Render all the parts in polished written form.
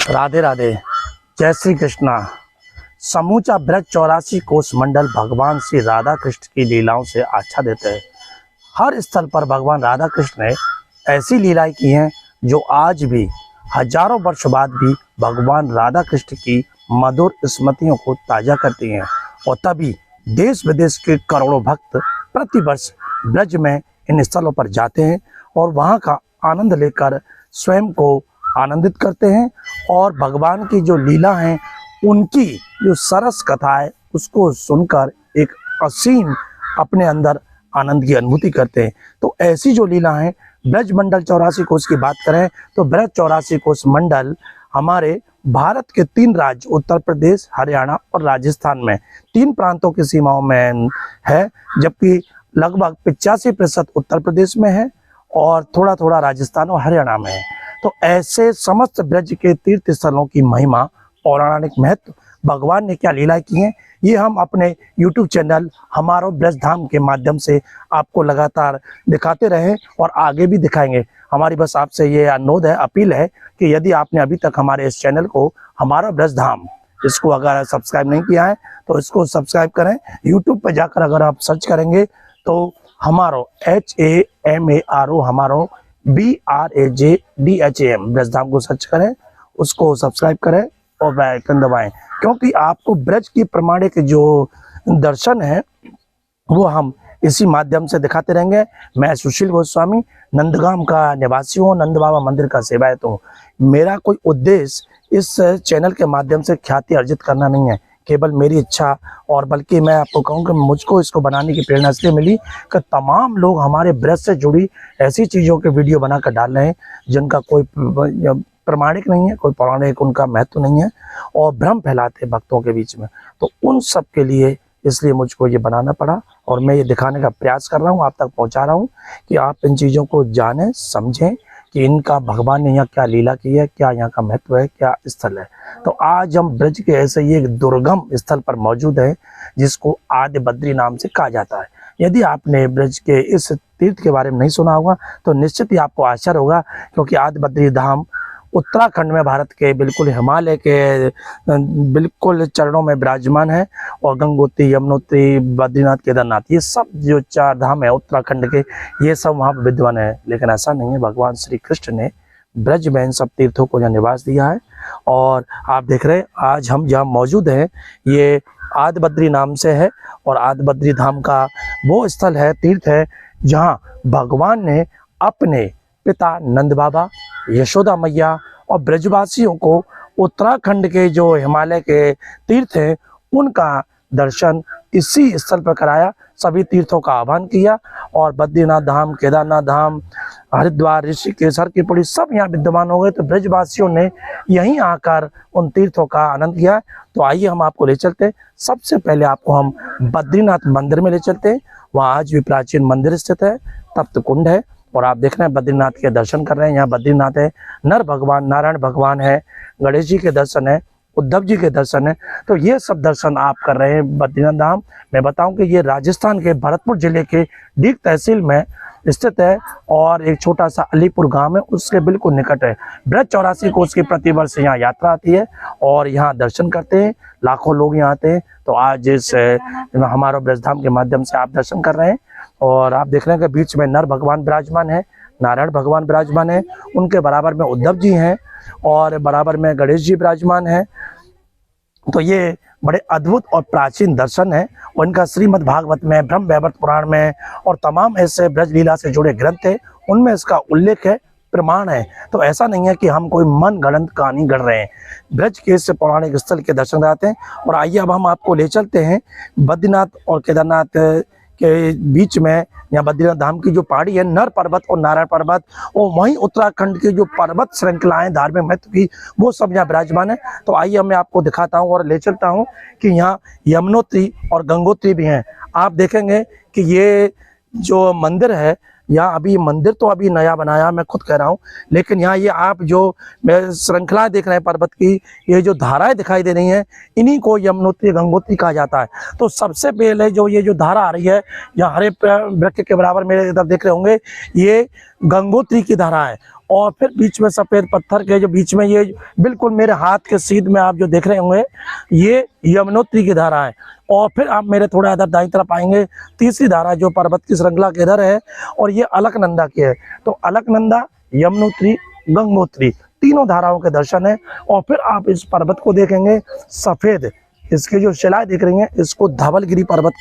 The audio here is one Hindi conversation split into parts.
राधे राधे, जय श्री कृष्णा। समूचा ब्रज 84 कोस मंडल भगवान श्री राधा कृष्ण की लीलाओं से आच्छादित है। हर स्थल पर भगवान राधा कृष्ण ने ऐसी लीलाएं की हैं जो आज भी हजारों वर्ष बाद भी भगवान राधा कृष्ण की मधुर स्मृतियों को ताज़ा करती हैं। और तभी देश विदेश के करोड़ों भक्त प्रतिवर्ष ब्रज में इन स्थलों पर जाते हैं और वहाँ का आनंद लेकर स्वयं को आनंदित करते हैं और भगवान की जो लीला हैं उनकी जो सरस कथा है उसको सुनकर एक असीम अपने अंदर आनंद की अनुभूति करते हैं। तो ऐसी जो लीला है ब्रज मंडल 84 कोस की बात करें तो ब्रज 84 कोस मंडल हमारे भारत के 3 राज्य उत्तर प्रदेश, हरियाणा और राजस्थान में 3 प्रांतों की सीमाओं में है, जबकि लगभग 85% उत्तर प्रदेश में है और थोड़ा थोड़ा राजस्थान और हरियाणा में है। तो ऐसे समस्त ब्रज के तीर्थ स्थलों की महिमा, पौराणिक महत्व, भगवान ने क्या लीला की है, ये हम अपने YouTube चैनल हमारो ब्रज धाम के माध्यम से आपको लगातार दिखाते रहें और आगे भी दिखाएंगे। हमारी बस आपसे ये अनुरोध है, अपील है कि यदि आपने अभी तक हमारे इस चैनल को हमारा ब्रज धाम इसको अगर सब्सक्राइब नहीं किया है तो इसको सब्सक्राइब करें। YouTube पर जाकर अगर आप सर्च करेंगे तो हमारो HAMARO हमारो BRAJDHAM ब्रज धाम को सर्च करें, उसको सब्सक्राइब करें और बेल आइकन दबाएं, क्योंकि आपको ब्रज की प्रमाणिक जो दर्शन है वो हम इसी माध्यम से दिखाते रहेंगे। मैं सुशील गोस्वामी नंदगाम का निवासी हूँ, नंद बाबा मंदिर का सेवायत हूँ। मेरा कोई उद्देश्य इस चैनल के माध्यम से ख्याति अर्जित करना नहीं है, केवल मेरी इच्छा, और बल्कि मैं आपको कहूँ कि मुझको इसको बनाने की प्रेरणा इसलिए मिली कि तमाम लोग हमारे ब्रज से जुड़ी ऐसी चीज़ों के वीडियो बनाकर डाल रहे हैं जिनका कोई प्रमाणिक नहीं है, कोई पौराणिक उनका महत्व नहीं है और भ्रम फैलाते हैं भक्तों के बीच में। तो उन सब के लिए इसलिए मुझको ये बनाना पड़ा और मैं ये दिखाने का प्रयास कर रहा हूँ, आप तक पहुँचा रहा हूँ कि आप इन चीज़ों को जानें, समझें कि इनका भगवान ने यहाँ क्या लीला की है, क्या यहाँ का महत्व है, क्या स्थल है। तो आज हम ब्रज के ऐसे ही एक दुर्गम स्थल पर मौजूद है जिसको आदि बद्री नाम से कहा जाता है। यदि आपने ब्रज के इस तीर्थ के बारे में नहीं सुना होगा तो निश्चित ही आपको आश्चर्य होगा, क्योंकि आदि बद्री धाम उत्तराखंड में भारत के बिल्कुल हिमालय के बिल्कुल चरणों में विराजमान है और गंगोत्री, यमुनोत्री, बद्रीनाथ, केदारनाथ, ये सब जो 4 धाम है उत्तराखंड के, ये सब वहाँ पर विद्यमान है। लेकिन ऐसा नहीं है, भगवान श्री कृष्ण ने ब्रज में इन सब तीर्थों को यहाँ निवास दिया है। और आप देख रहे हैं आज हम जहाँ मौजूद हैं ये आदि बद्री नाम से है और आदि बद्री धाम का वो स्थल है, तीर्थ है, जहाँ भगवान ने अपने पिता नंद बाबा, यशोदा मैया और ब्रजवासियों को उत्तराखंड के जो हिमालय के तीर्थ हैं उनका दर्शन इसी स्थल पर कराया, सभी तीर्थों का आह्वान किया और बद्रीनाथ धाम, केदारनाथ धाम, हरिद्वार, ऋषिकेश, हर की पौड़ी सब यहाँ विद्यमान हो गए। तो ब्रजवासियों ने यहीं आकर उन तीर्थों का आनंद किया। तो आइए हम आपको ले चलते हैं। सबसे पहले आपको हम बद्रीनाथ मंदिर में ले चलते हैं। वहाँ आज भी प्राचीन मंदिर स्थित है, तप्त कुंड है और आप देख रहे हैं बद्रीनाथ के दर्शन कर रहे हैं। यहाँ बद्रीनाथ है, नर भगवान, नारायण भगवान है, गणेश जी के दर्शन है, उद्धव जी के दर्शन है। तो ये सब दर्शन आप कर रहे हैं बद्रीनाथ धाम। मैं बताऊं कि ये राजस्थान के भरतपुर जिले के डीग तहसील में स्थित है और एक छोटा सा अलीपुर गांव है, उसके बिल्कुल निकट है। ब्रज 84 कोस की प्रतिवर्ष यहाँ यात्रा आती है और यहाँ दर्शन करते हैं, लाखों लोग यहाँ आते हैं। तो आज इस हमारे ब्रज धाम के माध्यम से आप दर्शन कर रहे हैं और आप देख रहे हैं कि बीच में नर भगवान विराजमान है, नारायण भगवान विराजमान है, उनके बराबर में उद्धव जी हैं और बराबर में गणेश जी विराजमान है। तो ये बड़े अद्भुत और प्राचीन दर्शन है। उनका श्रीमद् भागवत में, ब्रह्म वैवर्त पुराण में और तमाम ऐसे ब्रज लीला से जुड़े ग्रंथ है, उनमें इसका उल्लेख है, प्रमाण है। तो ऐसा नहीं है कि हम कोई मन गढ़ंत कहानी गढ़ रहे हैं। ब्रज के इस पौराणिक स्थल के दर्शन कराते हैं और आइए अब हम आपको ले चलते हैं बद्रीनाथ और केदारनाथ के बीच में। यहाँ बद्रीनाथ धाम की जो पहाड़ी है, नर पर्वत और नारायण पर्वत, और वहीं उत्तराखंड की जो पर्वत श्रृंखलाएं धार्मिक महत्व की, वो सब यहाँ विराजमान है। तो आइए मैं आपको दिखाता हूँ और ले चलता हूँ कि यहाँ यमुनोत्री और गंगोत्री भी हैं। आप देखेंगे कि ये जो मंदिर है, यहाँ अभी मंदिर तो अभी नया बनाया, मैं खुद कह रहा हूँ, लेकिन यहाँ ये आप जो श्रृंखला देख रहे हैं पर्वत की, ये जो धाराएं दिखाई दे रही हैं, इन्हीं को यमुनोत्री, गंगोत्री कहा जाता है। तो सबसे पहले जो ये जो धारा आ रही है, यहाँ हरे वृक्ष के बराबर मेरे इधर देख रहे होंगे, ये गंगोत्री की धारा है और फिर बीच में सफेद पत्थर के जो बीच में ये बिल्कुल मेरे हाथ के सीध में आप जो देख रहे होंगे ये यमुनोत्री की धारा है। और फिर आप मेरे थोड़ा इधर दाईं तरफ आएंगे, तीसरी धारा जो पर्वत की श्रृंखला के इधर है और ये अलकनंदा की है। तो अलकनंदा, यमुनोत्री, गंगोत्री तीनों धाराओं के दर्शन है। और फिर आप इस पर्वत को देखेंगे सफेद, इसकी जो शिलाएं दिख रही हैं इसको धवलगिरी पर्वत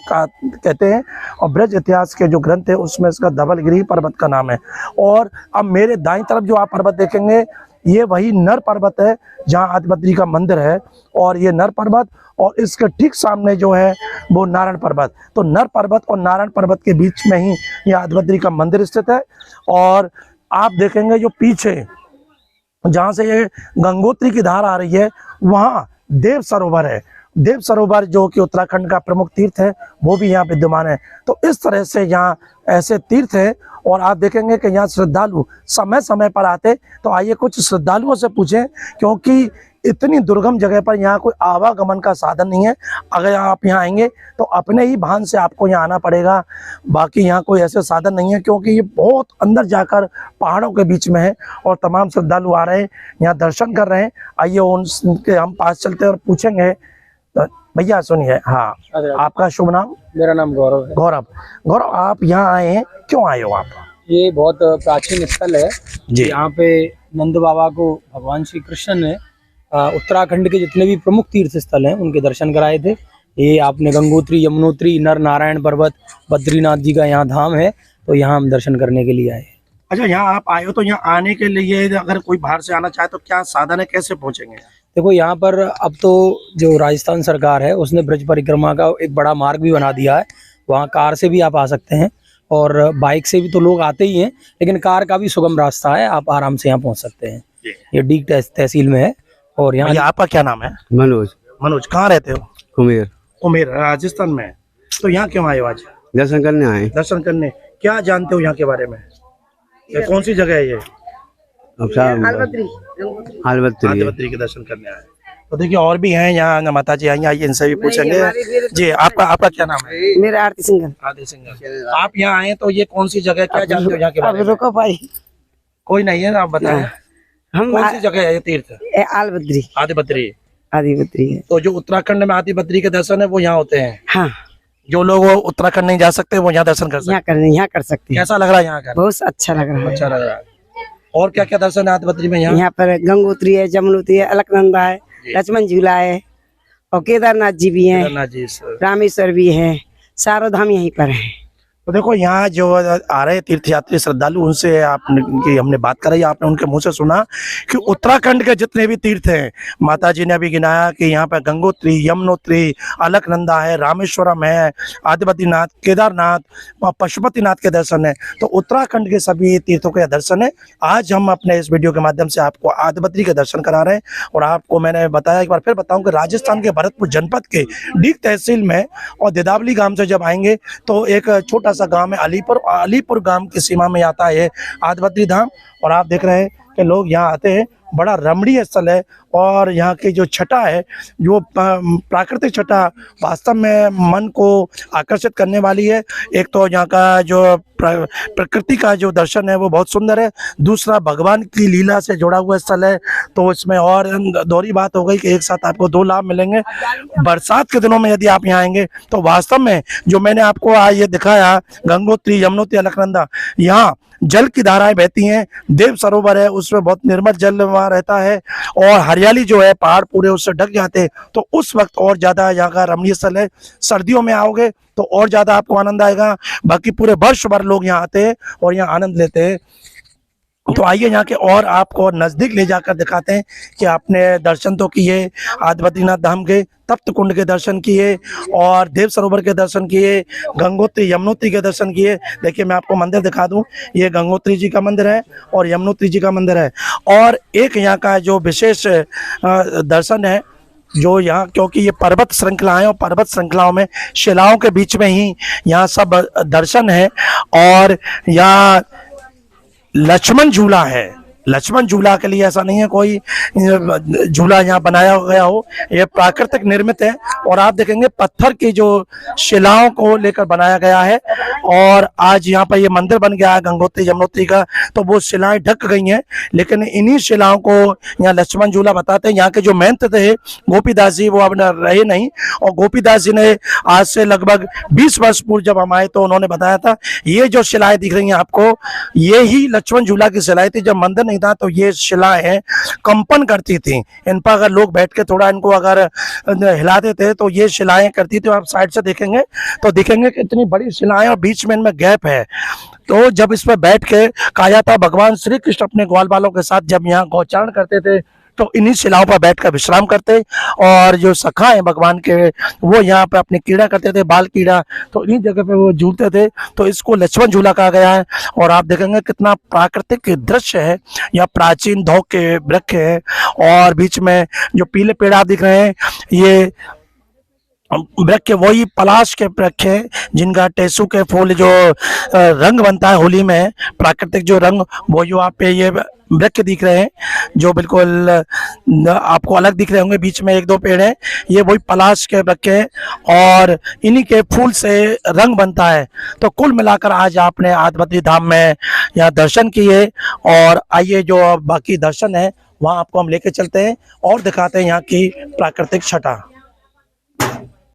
का कहते हैं और ब्रज इतिहास के जो ग्रंथ है उसमें इसका धवलगिरी पर्वत का नाम है। और अब मेरे दाईं तरफ जो आप पर्वत देखेंगे ये वही नर पर्वत है जहाँ आदिबद्री का मंदिर है और ये नर पर्वत, और इसके ठीक सामने जो है वो नारायण पर्वत। तो नर पर्वत और नारायण पर्वत के बीच में ही ये आदिबद्री का मंदिर स्थित है। और आप देखेंगे जो पीछे जहाँ से ये गंगोत्री की धार आ रही है वहाँ देव सरोवर है। देव सरोवर जो कि उत्तराखंड का प्रमुख तीर्थ है वो भी यहाँ विद्यमान है। तो इस तरह से यहाँ ऐसे तीर्थ है और आप देखेंगे कि यहाँ श्रद्धालु समय समय पर आते। तो आइए कुछ श्रद्धालुओं से पूछें, क्योंकि इतनी दुर्गम जगह पर यहाँ कोई आवागमन का साधन नहीं है। अगर आप यहाँ आएंगे तो अपने ही वाहन से आपको यहाँ आना पड़ेगा, बाकी यहाँ कोई ऐसे साधन नहीं है, क्योंकि ये बहुत अंदर जाकर पहाड़ों के बीच में है और तमाम श्रद्धालु आ रहे हैं यहाँ दर्शन कर रहे हैं। आइए उनके हम पास चलते हैं और पूछेंगे। भैया सुनिए, हाँ आपका शुभ नाम? मेरा नाम गौरव है। गौरव, आप यहाँ आए हैं, क्यों आए हो आप? ये बहुत प्राचीन स्थल है जी। यहाँ पे नंद बाबा को भगवान श्री कृष्ण ने उत्तराखंड के जितने भी प्रमुख तीर्थ स्थल हैं उनके दर्शन कराए थे। ये आपने गंगोत्री, यमुनोत्री, नर नारायण पर्वत, बद्रीनाथ जी का यहाँ धाम है, तो यहाँ हम दर्शन करने के लिए आए। अच्छा, यहाँ आप आए हो तो यहाँ आने के लिए अगर कोई बाहर से आना चाहे तो क्या साधन है, कैसे पहुँचेंगे? देखो यहाँ पर अब तो जो राजस्थान सरकार है उसने ब्रज परिक्रमा का एक बड़ा मार्ग भी बना दिया है। वहाँ कार से भी आप आ सकते हैं और बाइक से भी तो लोग आते ही हैं, लेकिन कार का भी सुगम रास्ता है, आप आराम से यहाँ पहुँच सकते हैं। ये डीग तहसील में है। और यहाँ आपका क्या नाम है? मनोज, कहाँ रहते हो? कुमेर, राजस्थान में। तो यहाँ क्यों आए हो आज? दर्शन करने आए। दर्शन करने। क्या जानते हो यहाँ के बारे में? ये कौन सी जगह है ये? आदिबद्री के दर्शन करने आए। तो देखिए और भी हैं यहाँ, माता जी आई, आइए इनसे भी पूछेंगे। जी आपका क्या नाम है? मेरा आरती सिंघल। आरती सिंघल। आप यहाँ आए तो ये कौन सी जगह, क्या जानते हो यहाँ के बारे में? रुको भाई, कोई नहीं है, आप बताएं। हम कौन सी जगह है ये तीर्थ? आदिबद्री। आदिबद्री है। तो जो उत्तराखंड में आदिबद्री के दर्शन है वो यहाँ होते हैं। हाँ, जो लोग उत्तराखंड नहीं जा सकते वो यहाँ दर्शन कर सकते हैं। यहाँ कर सकते हैं। कैसा लग रहा है यहाँ का? बहुत अच्छा लग रहा है। अच्छा लग रहा है। और क्या क्या दर्शन है आदिबद्री में? यहाँ पर गंगोत्री है, यमुनोत्री है, अलकनंदा है, लक्ष्मण झूला है और केदारनाथ जी भी हैं, रामेश्वर भी है, सारों धाम यहीं पर है। तो देखो यहाँ जो आ रहे तीर्थयात्री श्रद्धालु उनसे आपने हमने बात कराई, आपने उनके मुंह से सुना कि उत्तराखंड के जितने भी तीर्थ हैं, माता जी ने अभी गिनाया कि यहाँ पर गंगोत्री, यमुनोत्री, अलकनंदा है, रामेश्वरम है, आदिबद्रीनाथ, केदारनाथ, पशुपतिनाथ के दर्शन है। तो उत्तराखंड के सभी तीर्थों के दर्शन है। आज हम अपने इस वीडियो के माध्यम से आपको आदिबद्री के दर्शन करा रहे हैं। और आपको मैंने बताया, एक बार फिर बताऊँ कि राजस्थान के भरतपुर जनपद के डीग तहसील में और दिदावली गाँव से जब आएंगे तो एक छोटा सा गांव है अलीपुर गांव की सीमा में आता है आदिबद्री धाम। और आप देख रहे हैं कि लोग यहाँ आते हैं, बड़ा रमणीय स्थल है। और यहाँ की जो छटा है, जो प्राकृतिक छटा वास्तव में मन को आकर्षित करने वाली है। एक तो यहाँ का जो प्रकृति का जो दर्शन है वो बहुत सुंदर है, दूसरा भगवान की लीला से जुड़ा हुआ स्थल है। तो इसमें और दोहरी बात हो गई कि एक साथ आपको दो लाभ मिलेंगे। बरसात के दिनों में यदि आप यहाँ आएंगे तो वास्तव में जो मैंने आपको आज ये दिखाया, गंगोत्री, यमुनोत्री, अलकनंदा, यहाँ जल की धाराएं बहती हैं, देव सरोवर है, उसमें बहुत निर्मल जल वहाँ रहता है और हरियाली जो है, पहाड़ पूरे उससे ढक जाते हैं। तो उस वक्त और ज्यादा यहाँ का रमणीय स्थल है। सर्दियों में आओगे तो और ज्यादा आपको आनंद आएगा। बाकी पूरे वर्ष भर लोग यहाँ आते हैं और यहाँ आनंद लेते हैं। तो आइए यहाँ के और आपको नजदीक ले जाकर दिखाते हैं कि आपने दर्शन तो किए, आदिबद्रीनाथ धाम के तप्त कुंड के दर्शन किए और देव सरोवर के दर्शन किए, गंगोत्री, यमुनोत्री के दर्शन किए। देखिए मैं आपको मंदिर दिखा दूं, ये गंगोत्री जी का मंदिर है और यमुनोत्री जी का मंदिर है। और एक यहाँ का जो विशेष दर्शन है, जो यहाँ, क्योंकि ये पर्वत श्रृंखलाएं और पर्वत श्रृंखलाओं में शिलाओं के बीच में ही यहाँ सब दर्शन है। और यहाँ लक्ष्मण झूला है, लक्ष्मण झूला के लिए ऐसा नहीं है कोई झूला यहाँ बनाया गया हो, ये प्राकृतिक निर्मित है। और आप देखेंगे पत्थर की जो शिलाओं को लेकर बनाया गया है। और आज यहाँ पर ये मंदिर बन गया है गंगोत्री यमुनोत्री का, तो वो शिलाएं ढक गई हैं, लेकिन इन्हीं शिलाओं को यहाँ लक्ष्मण झूला बताते हैं। यहाँ के जो महंत थे गोपीदास जी, वो अब रहे नहीं, और गोपीदास जी ने आज से लगभग 20 वर्ष पूर्व जब हम आए तो उन्होंने बताया था ये जो शिलाएं दिख रही हैं आपको, ये ही लक्ष्मण झूला की शिलाएं थी। जब मंदिर नहीं था तो ये शिलाएं कंपन करती थी, इन पर अगर लोग बैठ के थोड़ा इनको अगर हिलाते थे तो ये शिलाएं करती थी। आप साइड से देखेंगे तो दिखेंगे कि इतनी बड़ी शिलाएं और बीच में इनमें गैप है। तो जब इस पर बैठ के कहा जाता, भगवान श्री कृष्ण अपने ग्वाल बालों के साथ जब यहाँ गौचारण करते थे तो इन्हीं शिलाओं पर बैठकर विश्राम करते, और जो सखा है भगवान के वो यहाँ पे अपनी क्रीड़ा करते थे, बाल क्रीड़ा, तो इन्हीं जगह पे वो झूलते थे। तो इसको लक्ष्मण झूला कहा गया है। और आप देखेंगे कितना प्राकृतिक दृश्य है, यहाँ प्राचीन धौक के वृक्ष है, और बीच में जो पीले पेड़ आप दिख रहे हैं ये वृक्ष वही पलाश के वृक्ष है जिनका टेसू के फूल जो रंग बनता है होली में, प्राकृतिक जो रंग, वो जो आप पे ये वृक्ष दिख रहे हैं जो बिल्कुल आपको अलग दिख रहे होंगे, बीच में एक दो पेड़ है, ये वही पलाश के वृक्ष है और इन्हीं के फूल से रंग बनता है। तो कुल मिलाकर आज आपने आदिबद्री धाम में यहाँ दर्शन किए, और आइए जो बाकी दर्शन है वहाँ आपको हम लेके चलते हैं और दिखाते हैं यहाँ की प्राकृतिक छटा।